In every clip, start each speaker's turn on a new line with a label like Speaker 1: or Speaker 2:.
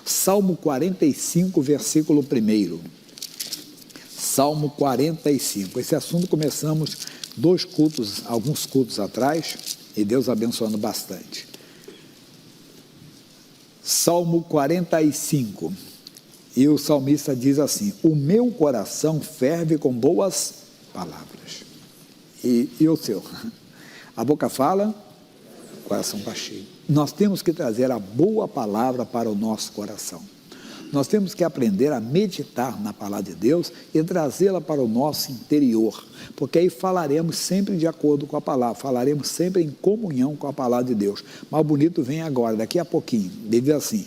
Speaker 1: Salmo 45, versículo 1. Salmo 45. Esse assunto começamos alguns cultos atrás, e Deus abençoando bastante. Salmo 45. E o salmista diz assim: o meu coração ferve com boas palavras. E o seu? A boca fala, o coração está cheio. Nós temos que trazer a boa palavra para o nosso coração. Nós temos que aprender a meditar na palavra de Deus e trazê-la para o nosso interior, porque aí falaremos sempre de acordo com a palavra, falaremos sempre em comunhão com a palavra de Deus. Mas o bonito vem agora, daqui a pouquinho. Ele diz assim: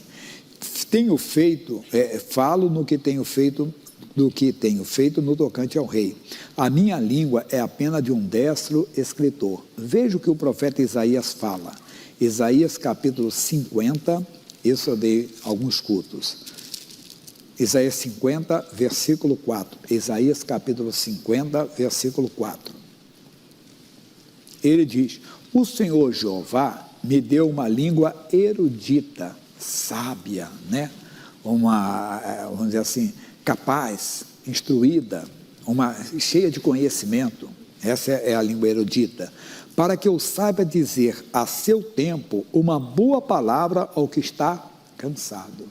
Speaker 1: falo no que tenho feito, do que tenho feito no tocante ao rei. A minha língua é a pena de um destro escritor. Veja o que o profeta Isaías fala. Isaías capítulo 50, isso eu dei alguns cultos. Isaías 50, versículo 4. Isaías capítulo 50, versículo 4. Ele diz: o Senhor Jeová me deu uma língua erudita, sábia, né? Vamos dizer assim, capaz, instruída, cheia de conhecimento. Essa é a língua erudita. Para que eu saiba dizer a seu tempo uma boa palavra ao que está cansado.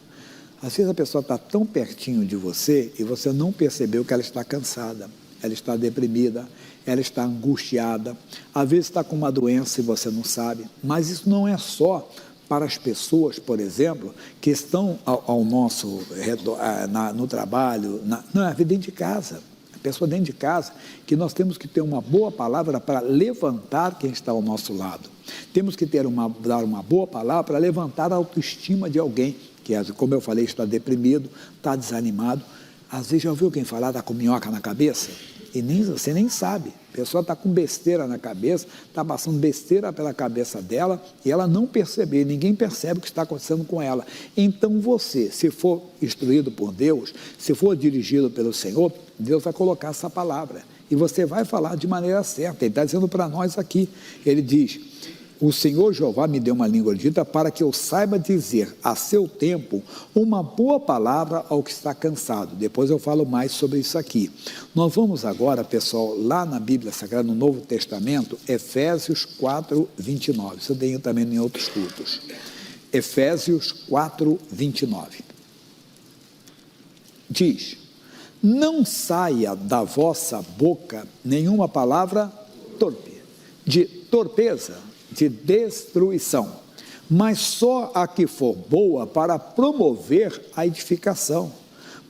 Speaker 1: Às vezes a pessoa está tão pertinho de você e você não percebeu que ela está cansada, ela está deprimida, ela está angustiada, às vezes está com uma doença e você não sabe. Mas isso não é só para as pessoas, por exemplo, que estão ao nosso redor, no trabalho, não, é dentro de casa. A pessoa dentro de casa, que nós temos que ter uma boa palavra para levantar quem está ao nosso lado. Temos que dar uma boa palavra para levantar a autoestima de alguém que, como eu falei, está deprimido, está desanimado. Às vezes já ouviu quem falar, está com minhoca na cabeça? E você nem sabe. A pessoa está com besteira na cabeça, está passando besteira pela cabeça dela e ela não percebe, ninguém percebe o que está acontecendo com ela. Então você, se for instruído por Deus, se for dirigido pelo Senhor, Deus vai colocar essa palavra e você vai falar de maneira certa. Ele está dizendo para nós aqui, ele diz: o Senhor Jeová me deu uma língua erudita para que eu saiba dizer a seu tempo uma boa palavra ao que está cansado. Depois eu falo mais sobre isso aqui. Nós vamos agora, pessoal, lá na Bíblia Sagrada, no Novo Testamento, Efésios 4, 29. Isso eu tenho também em outros cultos. Efésios 4, 29. Diz: não saia da vossa boca nenhuma palavra torpe, de torpeza, de destruição, mas só a que for boa para promover a edificação,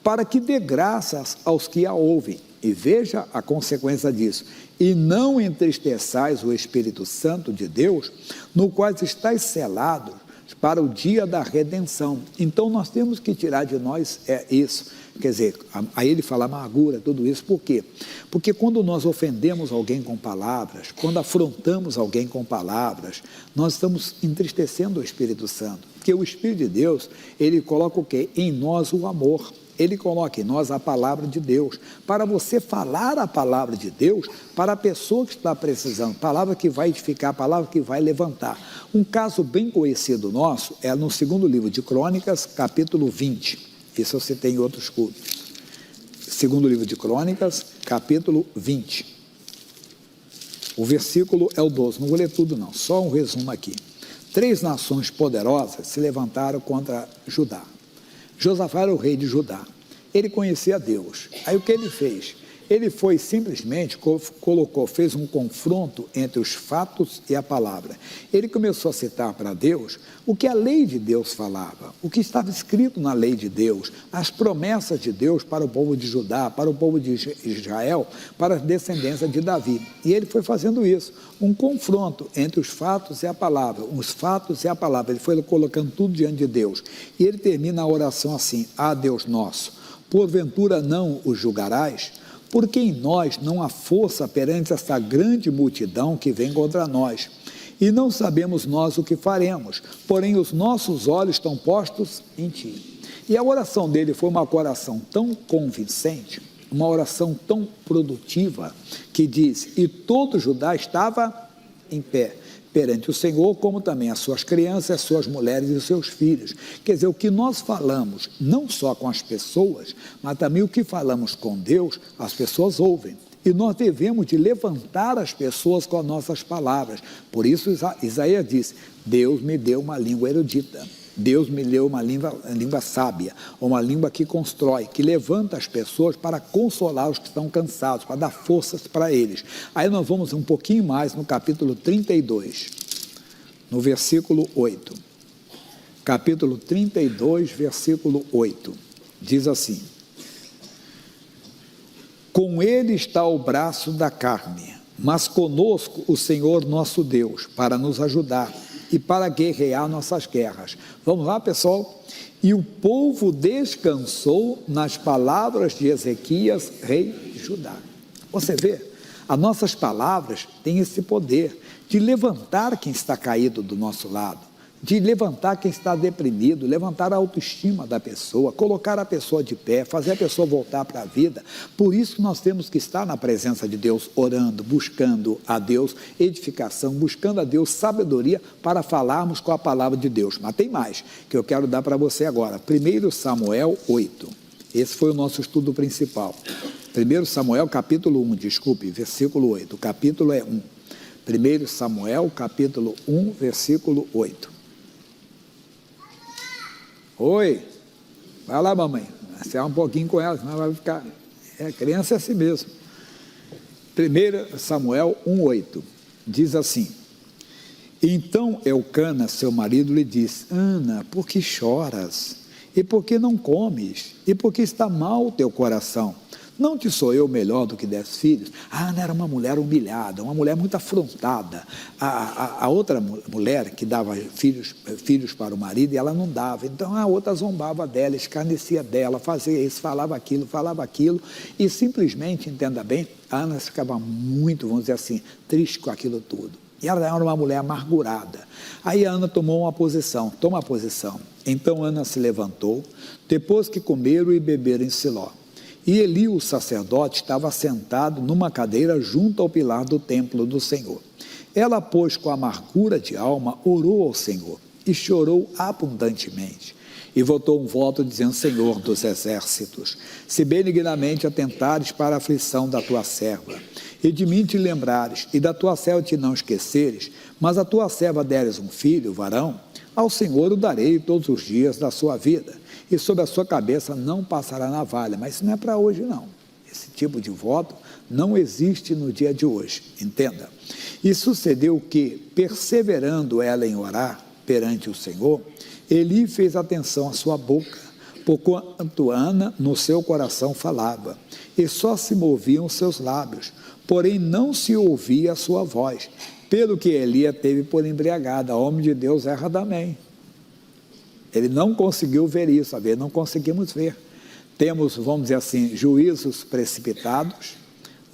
Speaker 1: para que dê graças aos que a ouvem. E veja a consequência disso: e não entristeçais o Espírito Santo de Deus, no qual estáis selados para o dia da redenção. Então nós temos que tirar de nós isso. Quer dizer, aí ele fala amargura, tudo isso. Por quê? Porque quando nós ofendemos alguém com palavras, quando afrontamos alguém com palavras, nós estamos entristecendo o Espírito Santo. Porque o Espírito de Deus, ele coloca o quê? Em nós o amor. Ele coloca em nós a palavra de Deus. Para você falar a palavra de Deus para a pessoa que está precisando. Palavra que vai edificar, palavra que vai levantar. Um caso bem conhecido nosso é no segundo livro de Crônicas, capítulo 20. Isso você tem em outros cultos. Segundo livro de Crônicas, capítulo 20. O versículo é o 12. Não vou ler tudo não, só um resumo aqui. 3 nações poderosas se levantaram contra Judá. Josafá era o rei de Judá. Ele conhecia Deus. Aí o que ele fez? Ele foi simplesmente, fez um confronto entre os fatos e a palavra. Ele começou a citar para Deus o que a lei de Deus falava, o que estava escrito na lei de Deus, as promessas de Deus para o povo de Judá, para o povo de Israel, para a descendência de Davi. E ele foi fazendo isso, um confronto entre os fatos e a palavra, os fatos e a palavra. Ele foi colocando tudo diante de Deus. E ele termina a oração assim: ah, Deus nosso, porventura não os julgarás? Porque em nós não há força perante essa grande multidão que vem contra nós. E não sabemos nós o que faremos, porém os nossos olhos estão postos em ti. E a oração dele foi uma oração tão convincente, uma oração tão produtiva, que diz: e todo Judá estava em pé, perante o Senhor, como também as suas crianças, as suas mulheres e os seus filhos. Quer dizer, o que nós falamos, não só com as pessoas, mas também o que falamos com Deus, as pessoas ouvem. E nós devemos de levantar as pessoas com as nossas palavras. Por isso Isaías diz, Deus me deu uma língua erudita. Deus me deu uma língua sábia, uma língua que constrói, que levanta as pessoas para consolar os que estão cansados, para dar forças para eles. Aí nós vamos um pouquinho mais no capítulo 32, no versículo 8. Capítulo 32, versículo 8. Diz assim, com ele está o braço da carne, mas conosco o Senhor nosso Deus, para nos ajudar e para guerrear nossas guerras. Vamos lá, pessoal? E o povo descansou nas palavras de Ezequias, rei de Judá. Você vê, as nossas palavras têm esse poder de levantar quem está caído do nosso lado, de levantar quem está deprimido, levantar a autoestima da pessoa, colocar a pessoa de pé, fazer a pessoa voltar para a vida. Por isso nós temos que estar na presença de Deus, orando, buscando a Deus edificação, buscando a Deus sabedoria para falarmos com a palavra de Deus. Mas tem mais, que eu quero dar para você agora. 1 Samuel 8. Esse foi o nosso estudo principal. 1 Samuel, capítulo 1, desculpe, versículo 8. O capítulo é 1. 1 Samuel, capítulo 1, versículo 8. Oi, vai lá, mamãe, você é um pouquinho com ela, senão vai ficar, criança é assim mesmo. 1 Samuel 1,8, diz assim, então Eucana, seu marido, lhe disse, Ana, por que choras? E por que não comes? E por que está mal o teu coração? Não te sou eu melhor do que 10 filhos? A Ana era uma mulher humilhada, uma mulher muito afrontada. A outra mulher que dava filhos para o marido, e ela não dava. Então a outra zombava dela, escarnecia dela, fazia isso, falava aquilo, e simplesmente, entenda bem, a Ana ficava muito, vamos dizer assim, triste com aquilo tudo. E ela era uma mulher amargurada. Aí a Ana toma uma posição. Então Ana se levantou, depois que comeram e beberam em Siló. E Eli, o sacerdote, estava sentado numa cadeira junto ao pilar do templo do Senhor. Ela, pois, com amargura de alma, orou ao Senhor e chorou abundantemente. E votou um voto dizendo, Senhor dos exércitos, se benignamente atentares para a aflição da tua serva, e de mim te lembrares, e da tua serva te não esqueceres, mas a tua serva deres um filho, varão, ao Senhor o darei todos os dias da sua vida, e sobre a sua cabeça não passará navalha. Mas isso não é para hoje, não. Esse tipo de voto não existe no dia de hoje, entenda. E sucedeu que, perseverando ela em orar perante o Senhor, Eli fez atenção à sua boca, porquanto Ana no seu coração falava, e só se moviam os seus lábios, porém não se ouvia a sua voz, pelo que Eli a teve por embriagada. Homem de Deus erra também. Ele não conseguiu ver isso, não conseguimos ver. Temos, vamos dizer assim, juízos precipitados,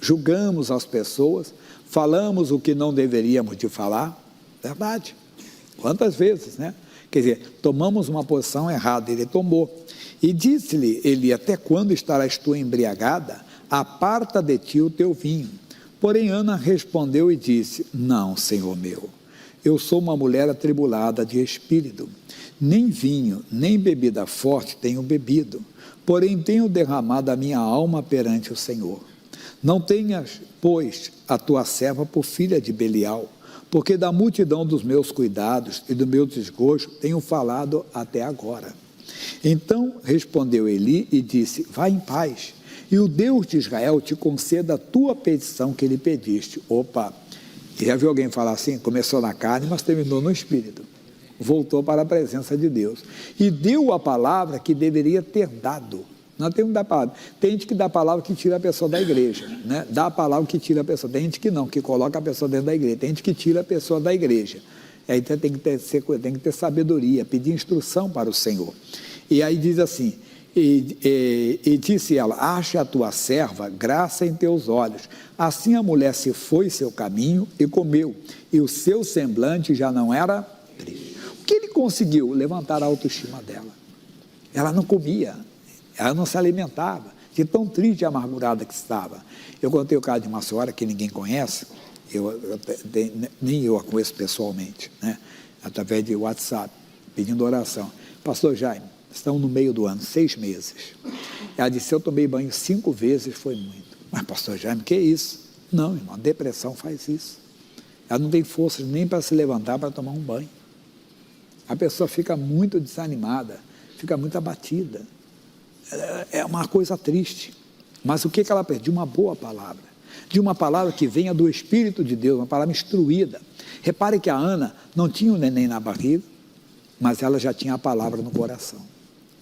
Speaker 1: julgamos as pessoas, falamos o que não deveríamos de falar, verdade. Quantas vezes, né? Quer dizer, tomamos uma posição errada, ele tomou. E disse-lhe Eli, até quando estarás tu embriagada? Aparta de ti o teu vinho. Porém Ana respondeu e disse, não, Senhor meu, eu sou uma mulher atribulada de espírito, nem vinho, nem bebida forte tenho bebido, porém tenho derramado a minha alma perante o Senhor. Não tenhas, pois, a tua serva por filha de Belial, porque da multidão dos meus cuidados e do meu desgosto tenho falado até agora. Então respondeu Eli e disse, vai em paz, e o Deus de Israel te conceda a tua petição que lhe pediste. Opa, já viu alguém falar assim? Começou na carne, mas terminou no espírito. Voltou para a presença de Deus. E deu a palavra que deveria ter dado. Não tem que dar palavra. Tem gente que dá a palavra que tira a pessoa da igreja, né? Dá a palavra que tira a pessoa. Tem gente que não, que coloca a pessoa dentro da igreja. Tem gente que tira a pessoa da igreja. Aí então tem que ter sabedoria, pedir instrução para o Senhor. E aí diz assim, e disse ela, ache a tua serva graça em teus olhos. Assim a mulher se foi seu caminho e comeu, e o seu semblante já não era triste. O que ele conseguiu? Levantar a autoestima dela. Ela não comia, ela não se alimentava, de tão triste e amargurada que estava. Eu contei o caso de uma senhora que ninguém conhece, Nem eu a conheço pessoalmente, né? Através de WhatsApp, pedindo oração. Pastor Jaime, estamos no meio do ano, 6 meses. Ela disse, eu tomei banho 5 vezes, foi muito. Mas pastor Jaime, que é isso? Não, irmão, depressão faz isso. Ela não tem forças nem para se levantar para tomar um banho. A pessoa fica muito desanimada, fica muito abatida. É uma coisa triste. Mas o que ela pede? De uma boa palavra. De uma palavra que venha do Espírito de Deus, uma palavra instruída. Repare que a Ana não tinha o neném na barriga, mas ela já tinha a palavra no coração.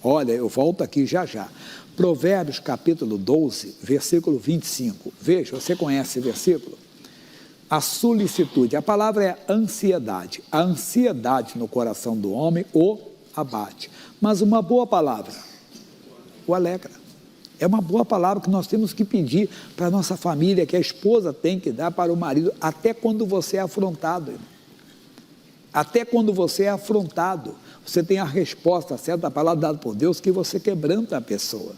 Speaker 1: Olha, eu volto aqui já já. Provérbios capítulo 12, versículo 25. Veja, você conhece esse versículo? A solicitude, a palavra é ansiedade. A ansiedade no coração do homem o abate. Mas uma boa palavra o alegra. É uma boa palavra que nós temos que pedir para a nossa família, que a esposa tem que dar para o marido, até quando você é afrontado, irmão. Até quando você é afrontado, você tem a resposta certa, a palavra dada por Deus, que você quebranta a pessoa.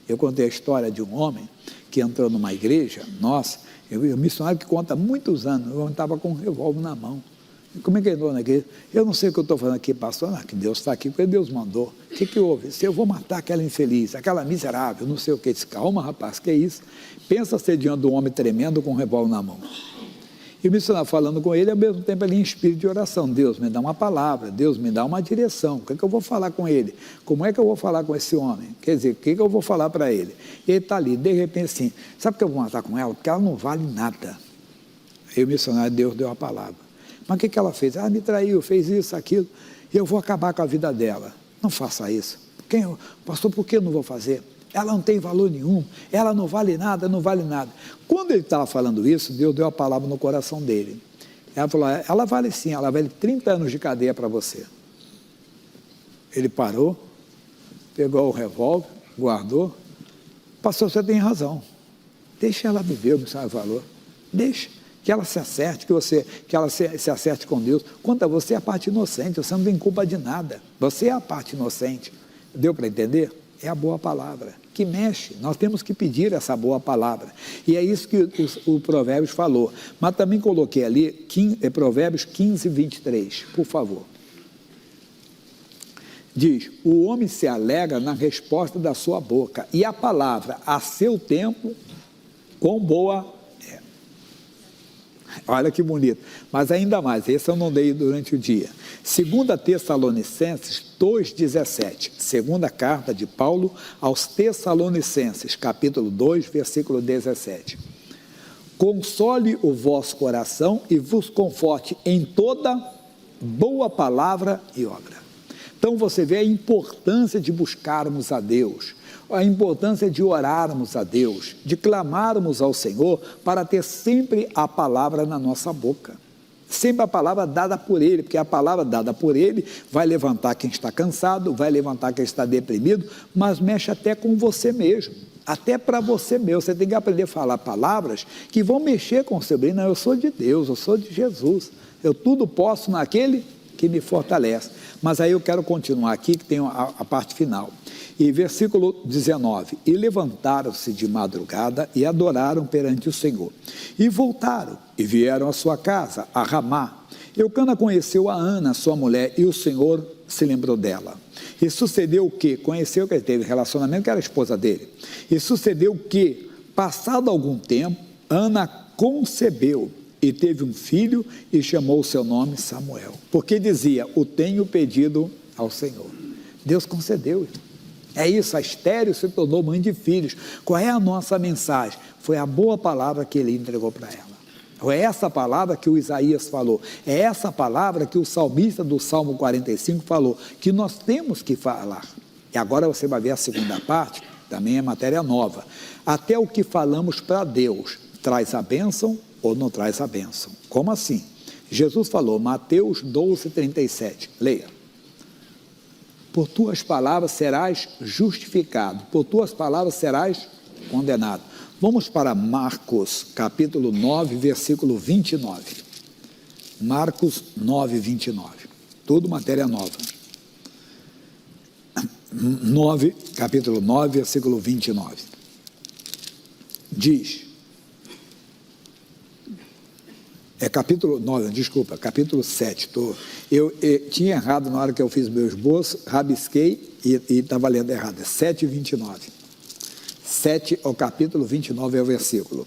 Speaker 1: Eu contei a história de um homem que entrou numa igreja, nossa, um missionário que conta há muitos anos, eu estava com um revólver na mão. Como é que ele entrou na igreja? Eu não sei o que eu estou fazendo aqui, pastor, que Deus está aqui, porque Deus mandou. O que houve? Se eu vou matar aquela infeliz, aquela miserável, não sei o que. Disse, calma, rapaz, que é isso? Pensa ser diante de um homem tremendo com um revólver na mão. E o missionário falando com ele, ao mesmo tempo ali em espírito de oração. Deus me dá uma palavra, Deus me dá uma direção. O que é que eu vou falar com ele? Como é que eu vou falar com esse homem? Quer dizer, o que é que eu vou falar para ele? E ele está ali, de repente assim, sabe que eu vou matar com ela? Porque ela não vale nada. Aí o missionário, Deus deu a palavra. Mas o que ela fez? Me traiu, fez isso, aquilo, e eu vou acabar com a vida dela. Não faça isso. Pastor, por que eu não vou fazer? Ela não tem valor nenhum, ela não vale nada, não vale nada. Quando ele estava falando isso, Deus deu a palavra no coração dele. Ela falou, ela vale sim, ela vale 30 anos de cadeia para você. Ele parou, pegou o revólver, guardou. Pastor, você tem razão. Deixa ela viver o missionário valor. Deixa. Que ela se acerte, que ela se acerte com Deus. Quanto a você é a parte inocente, você não tem culpa de nada. Você é a parte inocente. Deu para entender? É a boa palavra, que mexe. Nós temos que pedir essa boa palavra. E é isso que o Provérbios falou. Mas também coloquei ali, Provérbios 15, 23, por favor. Diz, o homem se alegra na resposta da sua boca, e a palavra, a seu tempo, quão boa é. Olha que bonito. Mas ainda mais, esse eu não dei durante o dia. 2 Tessalonicenses 2,17. Segunda carta de Paulo aos Tessalonicenses, capítulo 2, versículo 17. Console o vosso coração e vos conforte em toda boa palavra e obra. Então você vê a importância de buscarmos a Deus, a importância de orarmos a Deus, de clamarmos ao Senhor para ter sempre a palavra na nossa boca. Sempre a palavra dada por Ele, porque a palavra dada por Ele vai levantar quem está cansado, vai levantar quem está deprimido, mas mexe até com você mesmo, até para você mesmo. Você tem que aprender a falar palavras que vão mexer com o seu bem. Não, eu sou de Deus, eu sou de Jesus, eu tudo posso naquele que me fortalece. Mas aí eu quero continuar aqui, que tem a parte final. E versículo 19, e levantaram-se de madrugada e adoraram perante o Senhor. E voltaram e vieram à sua casa, a Ramá. Eucana conheceu a Ana, sua mulher, e o Senhor se lembrou dela. E sucedeu o quê? Conheceu que ele teve relacionamento, que era a esposa dele. E sucedeu que, passado algum tempo, Ana concebeu e teve um filho e chamou o seu nome Samuel. Porque dizia, o tenho pedido ao Senhor. Deus concedeu. É isso, a estéril se tornou mãe de filhos. Qual é a nossa mensagem? Foi a boa palavra que ele entregou para ela. É essa palavra que o Isaías falou. É essa palavra que o salmista do Salmo 45 falou, que nós temos que falar. E agora você vai ver a segunda parte, também é matéria nova. Até o que falamos para Deus, traz a bênção ou não traz a bênção. Como assim? Jesus falou, Mateus 12, 37. Leia. Por tuas palavras serás justificado, por tuas palavras serás condenado. Vamos para Marcos, capítulo 9, versículo 29. Marcos 9, 29. Tudo matéria nova. Capítulo 9, versículo 29. Diz, capítulo 9, desculpa, capítulo 7. Eu tinha errado na hora que eu fiz meu esboço, rabisquei e estava lendo errado. É 7:29. 7 ao capítulo 29 é o versículo.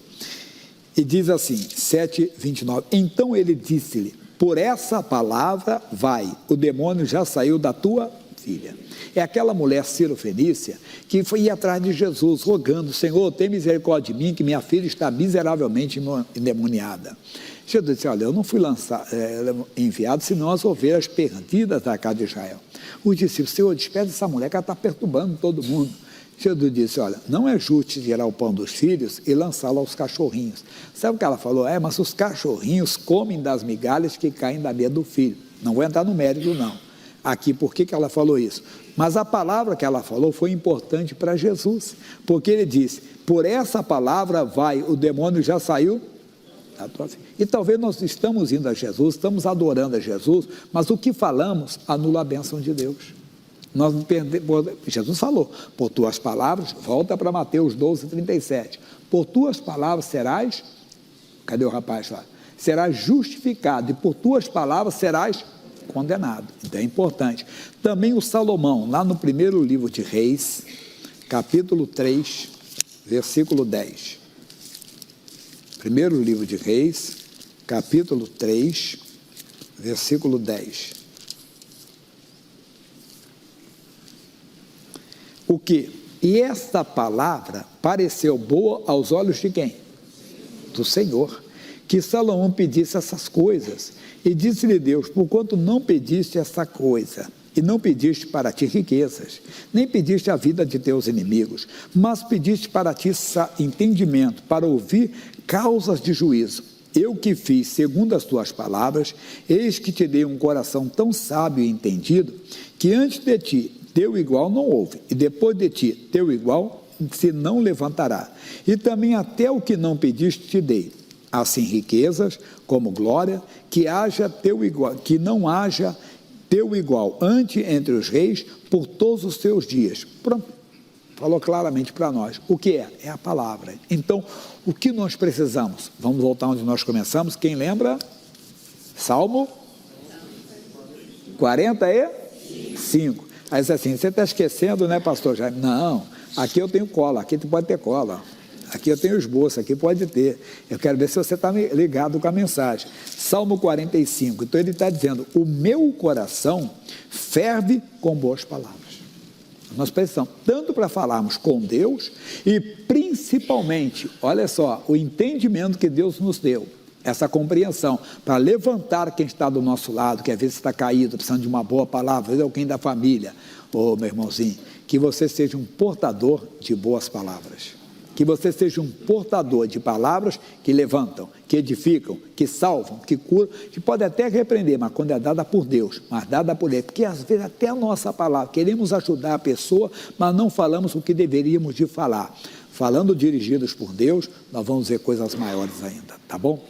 Speaker 1: E diz assim, 7:29. Então ele disse-lhe, por essa palavra vai, o demônio já saiu da tua filha. É aquela mulher Cirofenícia que ia atrás de Jesus, rogando, Senhor, tem misericórdia de mim, que minha filha está miseravelmente endemoniada. Jesus disse, olha, eu não fui enviado senão as ovelhas perdidas da casa de Israel. Os discípulos, Senhor, despede essa mulher que ela está perturbando todo mundo. Jesus disse, olha, não é justo tirar o pão dos filhos e lançá-lo aos cachorrinhos. Sabe o que ela falou? Mas os cachorrinhos comem das migalhas que caem da mesa do filho. Não vou entrar no mérito, não. Aqui, por que ela falou isso? Mas a palavra que ela falou foi importante para Jesus, porque ele disse, por essa palavra vai, o demônio já saiu da tua filha. E talvez nós estamos indo a Jesus, estamos adorando a Jesus, mas o que falamos anula a bênção de Deus. Nós não perdemos, Jesus falou, por tuas palavras, volta para Mateus 12:37, por tuas palavras serás, cadê o rapaz lá? Serás justificado, e por tuas palavras serás condenado. Então é importante. Também o Salomão, lá no primeiro livro de Reis, capítulo 3, versículo 10. Primeiro livro de Reis, capítulo 3, versículo 10. O que? E esta palavra pareceu boa aos olhos de quem? Do Senhor. Que Salomão pedisse essas coisas. E disse-lhe Deus, porquanto não pediste essa coisa, e não pediste para ti riquezas, nem pediste a vida de teus inimigos, mas pediste para ti entendimento, para ouvir causas de juízo. Eu que fiz segundo as tuas palavras, eis que te dei um coração tão sábio e entendido, que antes de ti teu igual não houve, e depois de ti teu igual se não levantará. E também até o que não pediste te dei, assim riquezas como glória, que haja teu igual, que não haja teu igual ante entre os reis por todos os teus dias. Pronto, falou claramente para nós. O que é? É a palavra. Então, o que nós precisamos? Vamos voltar onde nós começamos. Quem lembra? Salmo 45. Aí diz assim, você está esquecendo, né, pastor Jaime? Não, aqui eu tenho cola, aqui tu pode ter cola. Aqui eu tenho esboço, aqui pode ter. Eu quero ver se você está ligado com a mensagem. Salmo 45. Então ele está dizendo, o meu coração ferve com boas palavras. Nós precisamos, tanto para falarmos com Deus e principalmente, olha só, o entendimento que Deus nos deu, essa compreensão, para levantar quem está do nosso lado, que às vezes está caído, precisando de uma boa palavra, às vezes é alguém da família, meu irmãozinho, que você seja um portador de boas palavras. Que você seja um portador de palavras que levantam, que edificam, que salvam, que curam, que pode até repreender, mas quando é dada por Deus, mas dada por Ele, porque às vezes até a nossa palavra, queremos ajudar a pessoa, mas não falamos o que deveríamos de falar. Falando dirigidos por Deus, nós vamos ver coisas maiores ainda, tá bom?